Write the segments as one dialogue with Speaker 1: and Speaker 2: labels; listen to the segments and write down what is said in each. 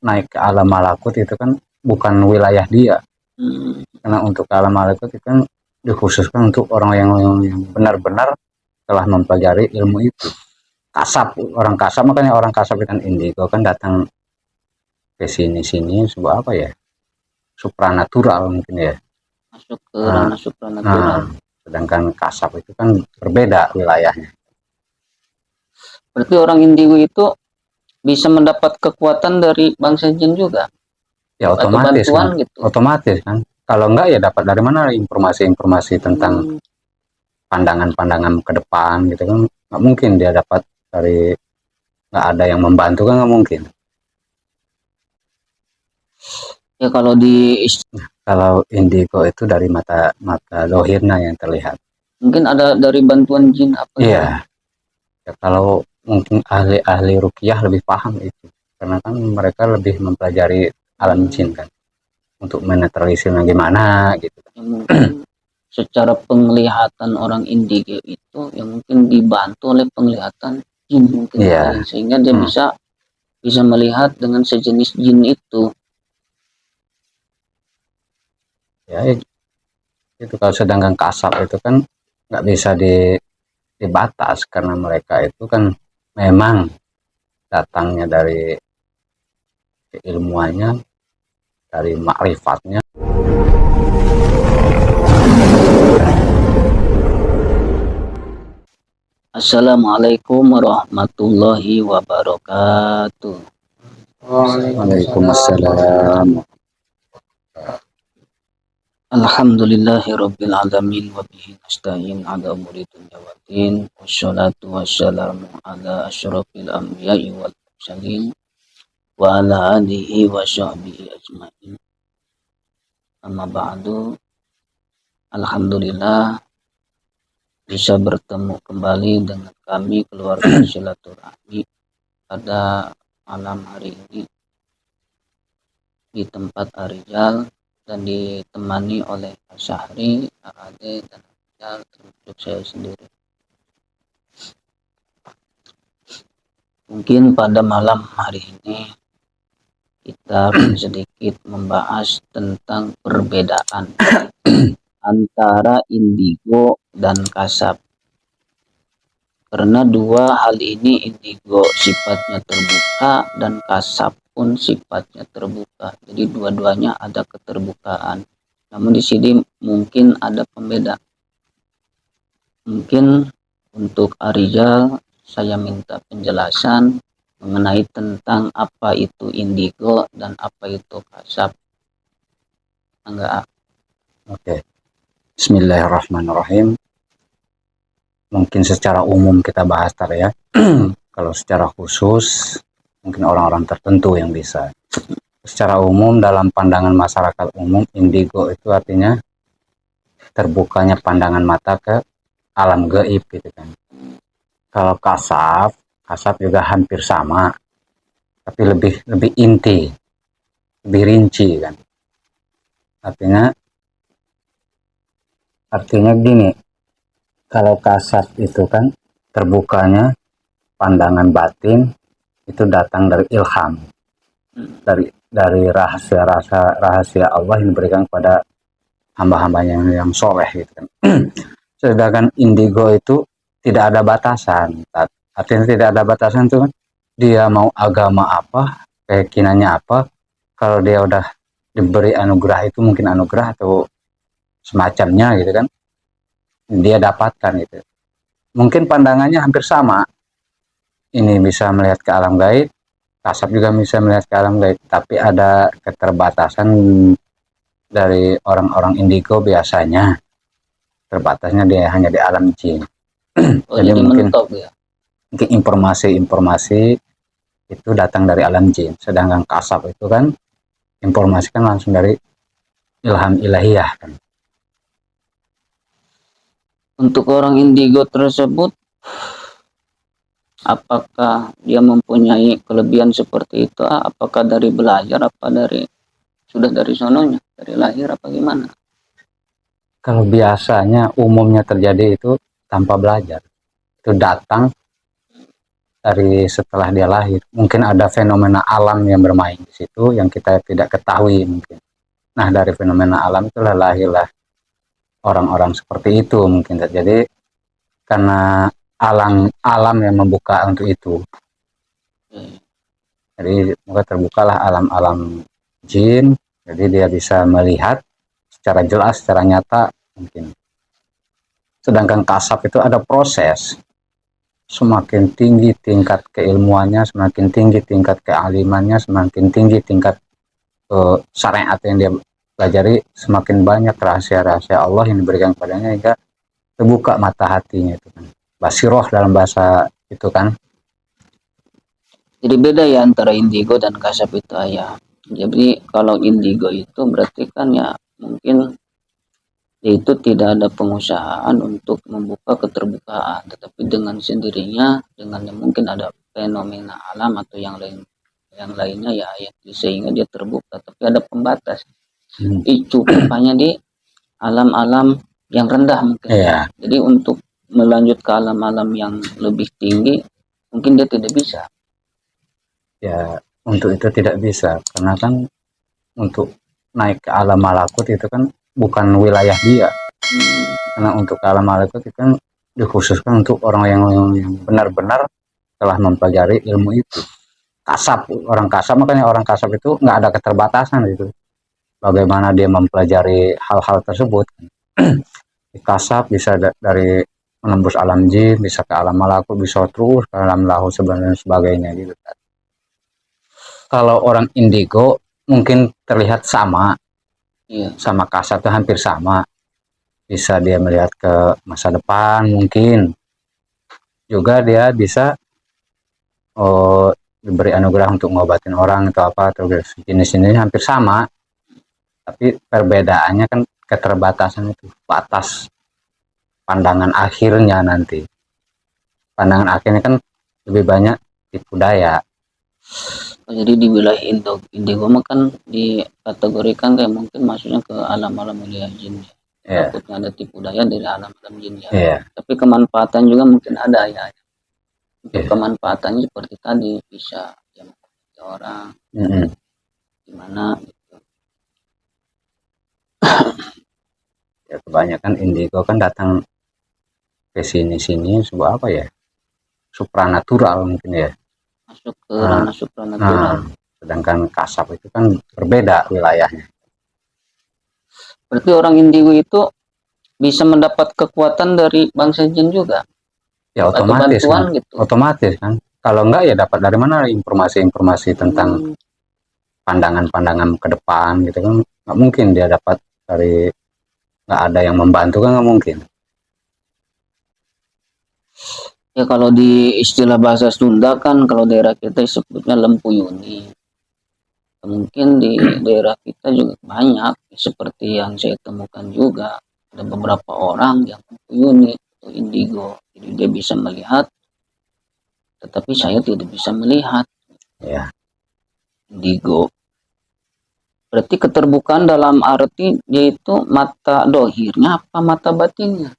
Speaker 1: naik ke alam malakut itu kan bukan wilayah dia. Karena untuk ke alam malakut itu kan dikhususkan untuk orang yang benar-benar telah mempelajari ilmu itu. Kasab, orang kasab, makanya orang kasab kan indigo kan datang ke sini sebuah apa ya, supranatural mungkin ya,
Speaker 2: masuk ke ranah supranatural.
Speaker 1: Sedangkan kasab itu kan berbeda wilayahnya.
Speaker 2: Berarti orang indigo itu bisa mendapat kekuatan dari bangsa jin juga
Speaker 1: Ya otomatis
Speaker 2: atau bantuan
Speaker 1: kan,
Speaker 2: gitu.
Speaker 1: otomatis kan. Kalau enggak ya dapat dari mana informasi-informasi tentang pandangan-pandangan ke depan gitu kan. Nggak mungkin dia dapat dari, nggak ada yang membantu kan, nggak mungkin.
Speaker 2: Ya
Speaker 1: kalau indigo itu dari mata dohirna yang terlihat.
Speaker 2: Mungkin ada dari bantuan jin apa?
Speaker 1: Iya. Ya, kalau mungkin ahli-ahli ruqyah lebih paham itu, karena kan mereka lebih mempelajari alam jin kan, untuk menetralisirnya gimana gitu.
Speaker 2: Ya, mungkin secara penglihatan orang indigo itu yang mungkin dibantu oleh penglihatan jin mungkin
Speaker 1: Iya.
Speaker 2: sehingga dia bisa melihat dengan sejenis jin itu.
Speaker 1: Ya itu kalau sedangkan kasab itu kan nggak bisa dibatas, karena mereka itu kan memang datangnya dari keilmuannya, dari makrifatnya.
Speaker 2: Assalamualaikum warahmatullahi wabarakatuh.
Speaker 1: Waalaikumsalam.
Speaker 2: Alhamdulillahirabbil alamin wa bihi nasta'in ala umuri dunya waddin. Wassalatu wassalamu ala asyrafil anbiya'i wal mursalin wa ala alihi wa sahbihi ajmain. Amma ba'du. Alhamdulillah bisa bertemu kembali dengan kami keluarga silaturahmi pada malam hari ini di tempat Arijal dan ditemani oleh Syahri, Ade, dan Arijal, termasuk saya sendiri. Mungkin pada malam hari ini kita sedikit membahas tentang perbedaan antara indigo dan kasab. Karena dua hal ini, indigo sifatnya terbuka dan kasab pun sifatnya terbuka. Jadi dua-duanya ada keterbukaan. Namun di sini mungkin ada pembeda. Mungkin untuk Arijal saya minta penjelasan mengenai tentang apa itu indigo dan apa itu kasab. Enggak.
Speaker 1: Oke. Bismillahirrahmanirrahim. Mungkin secara umum kita bahas ya. Kalau secara khusus mungkin orang-orang tertentu yang bisa. Secara umum dalam pandangan masyarakat umum, indigo itu artinya terbukanya pandangan mata ke alam gaib gitu kan. Kalau kasab juga hampir sama, tapi lebih inti, lebih rinci kan. Artinya gini, kalau kasab itu kan terbukanya pandangan batin itu datang dari ilham, dari rahasia Allah yang diberikan kepada hamba-hambanya yang soleh gitu kan. Sedangkan indigo itu tidak ada batasan. Artinya tidak ada batasan tuh kan, dia mau agama apa, keyakinannya apa, kalau dia udah diberi anugerah, itu mungkin anugerah atau semacamnya gitu kan, dia dapatkan gitu. Mungkin pandangannya hampir sama, ini bisa melihat ke alam gaib, kasab juga bisa melihat ke alam gaib, tapi ada keterbatasan dari orang-orang indigo. Biasanya terbatasnya dia hanya di alam jin. Jadi mungkin informasi itu datang dari alam jin, sedangkan kasab itu kan informasi kan langsung dari ilham ilahiyah kan.
Speaker 2: Untuk orang indigo tersebut, apakah dia mempunyai kelebihan seperti itu? Apakah dari belajar, apa sudah dari sononya, dari lahir, apa gimana?
Speaker 1: Kalau biasanya umumnya terjadi itu tanpa belajar, itu datang dari setelah dia lahir. Mungkin ada fenomena alam yang bermain di situ yang kita tidak ketahui mungkin. Nah, dari fenomena alam itulah lahirlah orang-orang seperti itu mungkin. Jadi karena alam yang membuka untuk itu. Jadi maka terbukalah alam-alam jin. Jadi dia bisa melihat secara jelas, secara nyata mungkin. Sedangkan kasab itu ada proses. Semakin tinggi tingkat keilmuannya, semakin tinggi tingkat kealimannya, semakin tinggi tingkat syariat yang dia pelajari, semakin banyak rahasia-rahasia Allah yang diberikan kepadanya hingga terbuka mata hatinya itu kan. Basiroh dalam bahasa itu kan.
Speaker 2: Jadi beda ya antara indigo dan kasab itu ayah. Jadi kalau indigo itu berarti kan ya mungkin itu tidak ada pengusahaan untuk membuka keterbukaan, tetapi dengan sendirinya, dengan mungkin ada fenomena alam atau yang lainnya ya, sehingga dia terbuka, tapi ada pembatas. Cukup hanya di alam-alam yang rendah mungkin.
Speaker 1: Iya.
Speaker 2: Jadi untuk melanjut ke alam-alam yang lebih tinggi mungkin dia tidak bisa.
Speaker 1: Ya, untuk itu tidak bisa karena kan untuk naik ke alam malakut itu kan bukan wilayah dia. Karena untuk ke alam malakut itu kan dikhususkan untuk orang yang benar-benar telah mempelajari ilmu itu. Kasab, orang kasab, makanya orang kasab itu nggak ada keterbatasan gitu. Bagaimana dia mempelajari hal-hal tersebut. Di kasab bisa dari menembus alam jin, bisa ke alam malakut, bisa terus ke alam lahu sebenarnya sebagainya gitu. Kalau orang indigo mungkin terlihat sama, sama kasab itu hampir sama. Bisa dia melihat ke masa depan mungkin. Juga dia bisa diberi anugerah untuk ngobatin orang atau apa, terus jenis-jenis hampir sama. Tapi perbedaannya kan keterbatasan itu, batas pandangan akhirnya nanti. Pandangan akhirnya kan lebih banyak tipu daya.
Speaker 2: Jadi di wilayah indigo kan dikategorikan kayak mungkin masuknya ke alam-alam wilayah jin. Takutnya ada tipu daya dari alam-alam jin ya. Tapi kemanfaatan juga mungkin ada ya. Untuk kemanfaatannya seperti tadi bisa yang orang gimana gitu.
Speaker 1: Ya kebanyakan indigo kan datang ke sini sebuah apa ya, supranatural mungkin ya,
Speaker 2: masuk ke ranah supranatural.
Speaker 1: Sedangkan kasab itu kan berbeda wilayahnya.
Speaker 2: Berarti orang indigo itu bisa mendapat kekuatan dari bangsa jin juga?
Speaker 1: Ya otomatis kan,
Speaker 2: gitu.
Speaker 1: Otomatis kan. Kalau enggak ya dapat dari mana informasi-informasi tentang pandangan-pandangan ke depan gitu kan. Nggak mungkin dia dapat dari, nggak ada yang membantu kan, nggak mungkin.
Speaker 2: Ya kalau di istilah bahasa Sunda kan kalau daerah kita sebutnya lempuyuni. Mungkin di daerah kita juga banyak seperti yang saya temukan juga, ada beberapa orang yang lempuyuni atau indigo. Jadi dia bisa melihat, tetapi saya tidak bisa melihat.
Speaker 1: Ya.
Speaker 2: Indigo. Berarti keterbukaan dalam arti yaitu mata dohirnya apa mata batinnya?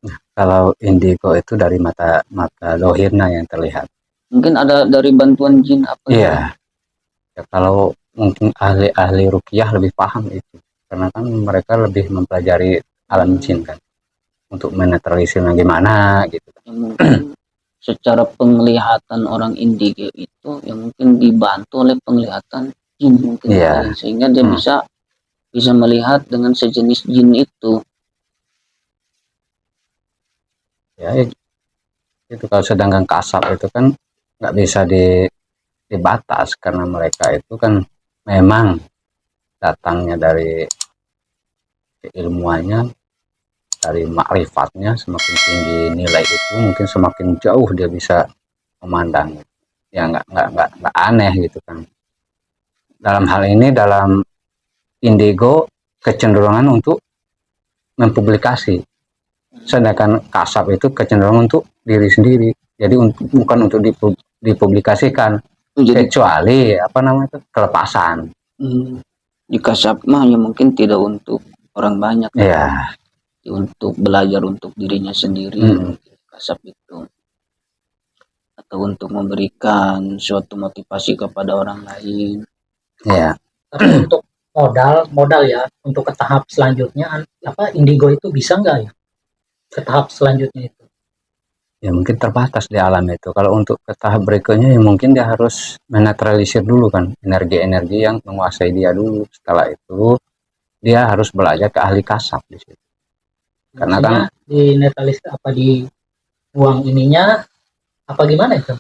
Speaker 1: Nah, kalau indigo itu dari mata dohirnya yang terlihat.
Speaker 2: Mungkin ada dari bantuan jin apa?
Speaker 1: Iya. Ya, kalau mungkin ahli-ahli ruqyah lebih paham itu, karena kan mereka lebih mempelajari alam jin kan, untuk menetralisirnya gimana gitu.
Speaker 2: Ya, mungkin secara penglihatan orang indigo itu yang mungkin dibantu oleh penglihatan jin mungkin sehingga dia bisa melihat dengan sejenis jin itu.
Speaker 1: Ya itu kalau sedangkan kasab itu kan nggak bisa dibatas karena mereka itu kan memang datangnya dari keilmuannya, dari makrifatnya. Semakin tinggi nilai itu mungkin semakin jauh dia bisa memandang. Ya nggak aneh gitu kan. Dalam hal ini, dalam indigo kecenderungan untuk mempublikasi, sedangkan kasab itu kecenderungan untuk diri sendiri. Jadi bukan untuk dipublikasikan. Jadi, kecuali apa namanya itu, kelepasan.
Speaker 2: Di kasab mah ya mungkin tidak untuk orang banyak.
Speaker 1: Ya.
Speaker 2: Untuk belajar untuk dirinya sendiri. Kasab itu. atau untuk memberikan suatu motivasi kepada orang lain.
Speaker 1: Ya,
Speaker 3: Tapi untuk modal ya, untuk ke tahap selanjutnya indigo itu bisa nggak ya ke tahap selanjutnya itu?
Speaker 1: ya mungkin terbatas di alam itu. Kalau untuk ke tahap berikutnya ya mungkin dia harus menetralisir dulu kan energi-energi yang menguasai dia dulu. Setelah itu dia harus belajar ke ahli kasab di situ. Karena kan
Speaker 3: di netalis dibuang ininya apa gimana itu?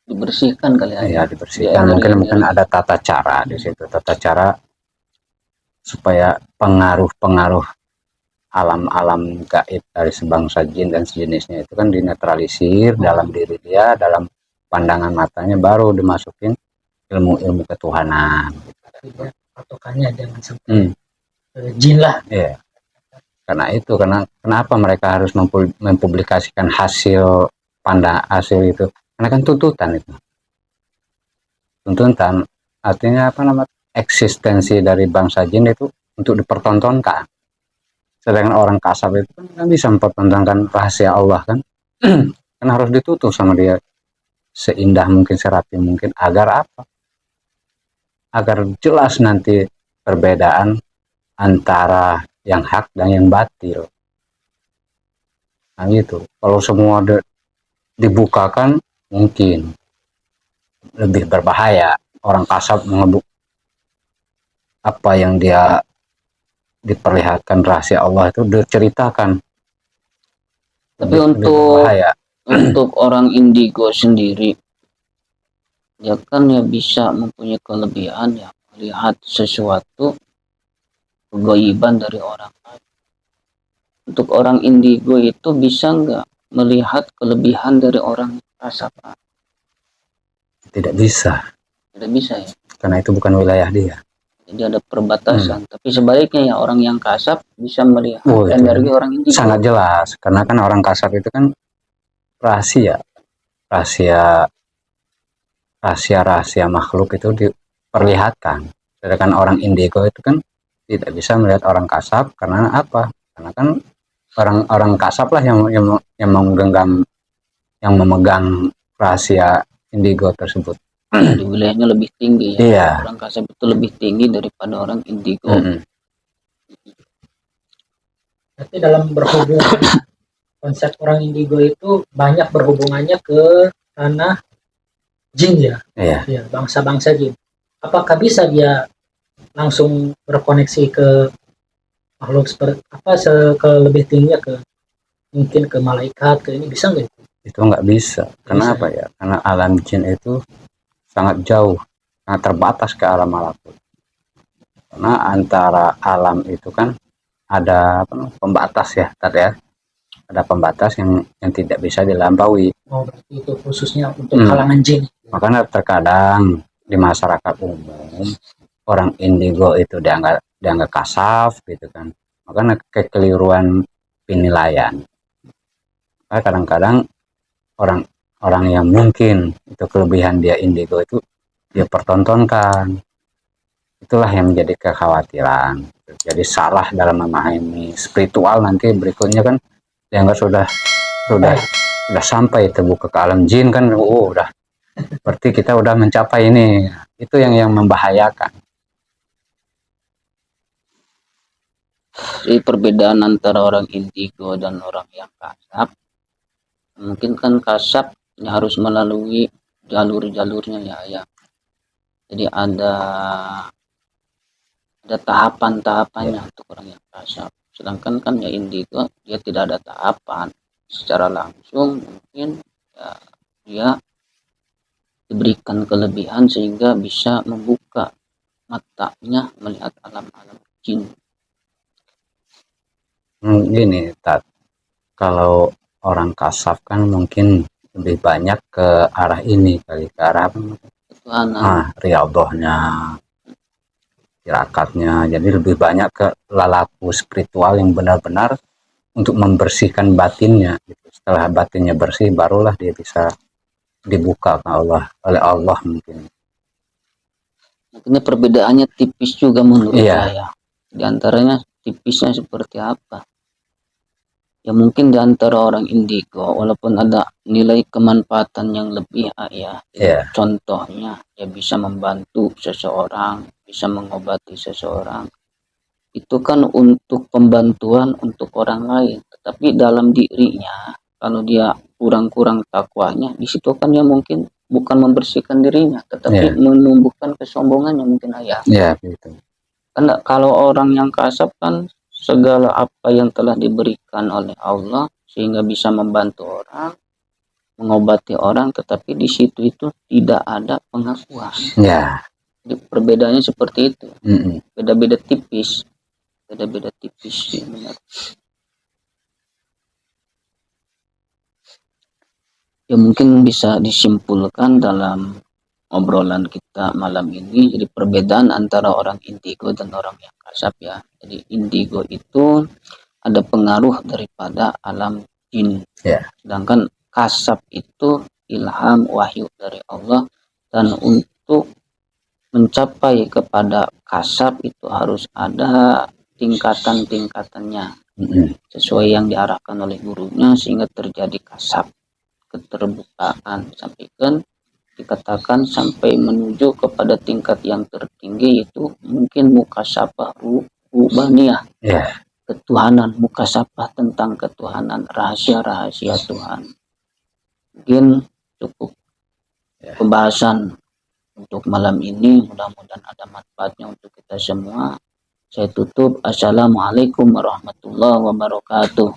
Speaker 2: Dibersihkan kali
Speaker 1: ya
Speaker 2: aja.
Speaker 1: dibersihkan.
Speaker 2: Ya,
Speaker 1: Mungkin ada tata cara di situ. Tata cara supaya pengaruh-pengaruh alam-alam gaib dari sebangsa jin dan sejenisnya itu kan dinetralisir dalam diri dia, dalam pandangan matanya, baru dimasukin ilmu-ilmu ketuhanan.
Speaker 3: Patokannya jangan sampai jin lah.
Speaker 1: Iya. Karena kenapa mereka harus mempublikasikan hasil hasil itu? Karena kan tuntutan itu. Tuntutan artinya eksistensi dari bangsa jin itu untuk dipertontonkan. Sedangkan orang kasab itu kan bisa mempertontonkan rahasia Allah kan. Kan harus ditutup sama dia seindah mungkin, serapi mungkin, agar apa? Agar jelas nanti perbedaan antara yang hak dan yang batil. Nah gitu. Kalau semua dibukakan mungkin lebih berbahaya. Orang kasab mengebuk apa yang dia diperlihatkan rahasia Allah itu diceritakan.
Speaker 2: Tapi untuk orang indigo sendiri, ya kan ya bisa mempunyai kelebihan ya melihat sesuatu kegaiban dari orang lain. Untuk orang indigo itu bisa nggak melihat kelebihan dari orang kasab?
Speaker 1: Tidak bisa.
Speaker 2: Tidak bisa ya.
Speaker 1: Karena itu bukan wilayah dia.
Speaker 2: Jadi ada perbatasan. Tapi sebaliknya ya orang yang kasab bisa melihat energi orang indigo.
Speaker 1: Sangat jelas. Karena kan orang kasab itu kan rahasia makhluk itu diperlihatkan. Sedangkan orang indigo itu kan tidak bisa melihat orang kasab. Karena apa? Karena kan orang kasab lah yang memegang rahasia indigo tersebut.
Speaker 2: Di wilayahnya lebih tinggi ya.
Speaker 1: Iya.
Speaker 2: Orang kasab itu lebih tinggi daripada orang indigo.
Speaker 3: Tapi dalam berhubungan konsep orang indigo itu banyak berhubungannya ke tanah jin ya.
Speaker 1: Iya.
Speaker 3: Ya, bangsa-bangsa jin. Apakah bisa dia langsung berkoneksi ke makhluk seperti lebih tinggi mungkin ke malaikat, ke ini bisa nggak itu?
Speaker 1: Itu nggak bisa. Kenapa ya? Karena alam jin itu sangat jauh, sangat terbatas ke alam malakut. Karena antara alam itu kan ada pembatas ya, tadi ya. Ada pembatas yang tidak bisa dilampaui.
Speaker 3: Oh, berarti itu khususnya untuk kalangan jin.
Speaker 1: Makanya terkadang di masyarakat umum orang indigo itu dianggap kasaf gitu kan. Makanya kekeliruan penilaian. Nah, kadang-kadang orang yang mungkin itu kelebihan dia indigo itu dia pertontonkan. Itulah yang menjadi kekhawatiran. Jadi salah dalam memahami spiritual, nanti berikutnya kan dianggap sudah sampai terbuka ke alam jin kan. Udah berarti kita udah mencapai ini. Itu yang membahayakan.
Speaker 2: Jadi perbedaan antara orang indigo dan orang yang kasab, mungkin kan kasab harus melalui jalur-jalurnya ya. Jadi ada tahapan-tahapannya untuk orang yang kasab. Sedangkan kan ya indigo dia tidak ada tahapan. Secara langsung mungkin ya, dia diberikan kelebihan sehingga bisa membuka matanya melihat alam-alam jin.
Speaker 1: Gini, kalau orang kasab kan mungkin lebih banyak ke arah ini kali, ke arah riyadhahnya, tirakatnya. Jadi lebih banyak ke lalaku spiritual yang benar-benar untuk membersihkan batinnya. Setelah batinnya bersih, barulah dia bisa dibuka oleh Allah mungkin.
Speaker 2: Mungkin perbedaannya tipis juga menurut saya. Di antaranya tipisnya seperti apa? Ya mungkin di antara orang indigo walaupun ada nilai kemanfaatan yang lebih ya.
Speaker 1: Iya.
Speaker 2: Contohnya ya bisa membantu seseorang, bisa mengobati seseorang. Itu kan untuk pembantuan untuk orang lain, tetapi dalam dirinya kalau dia kurang-kurang takwanya, di situ kan dia mungkin bukan membersihkan dirinya, tetapi menumbuhkan kesombongannya mungkin ayah.
Speaker 1: Iya, gitu.
Speaker 2: Karena kalau orang yang kasap kan segala apa yang telah diberikan oleh Allah sehingga bisa membantu orang, mengobati orang, tetapi di situ itu tidak ada pengakuan.
Speaker 1: Ya.
Speaker 2: Jadi perbedaannya seperti itu.
Speaker 1: Mm-mm.
Speaker 2: Beda-beda tipis. Beda-beda tipis sih benar. Ya mungkin bisa disimpulkan dalam obrolan kita malam ini, jadi perbedaan antara orang indigo dan orang yang kasap ya. Jadi indigo itu ada pengaruh daripada alam jin, sedangkan kasap itu ilham wahyu dari Allah, dan untuk mencapai kepada kasap itu harus ada tingkatan-tingkatannya sesuai yang diarahkan oleh gurunya sehingga terjadi kasap, keterbukaan, sampai kan dikatakan sampai menuju kepada tingkat yang tertinggi, yaitu mungkin mukasafah rubaniyah, ketuhanan, mukasafah tentang ketuhanan, rahasia-rahasia Tuhan. Mungkin cukup pembahasan untuk malam ini, mudah-mudahan ada manfaatnya untuk kita semua. Saya tutup. Assalamualaikum warahmatullahi wabarakatuh.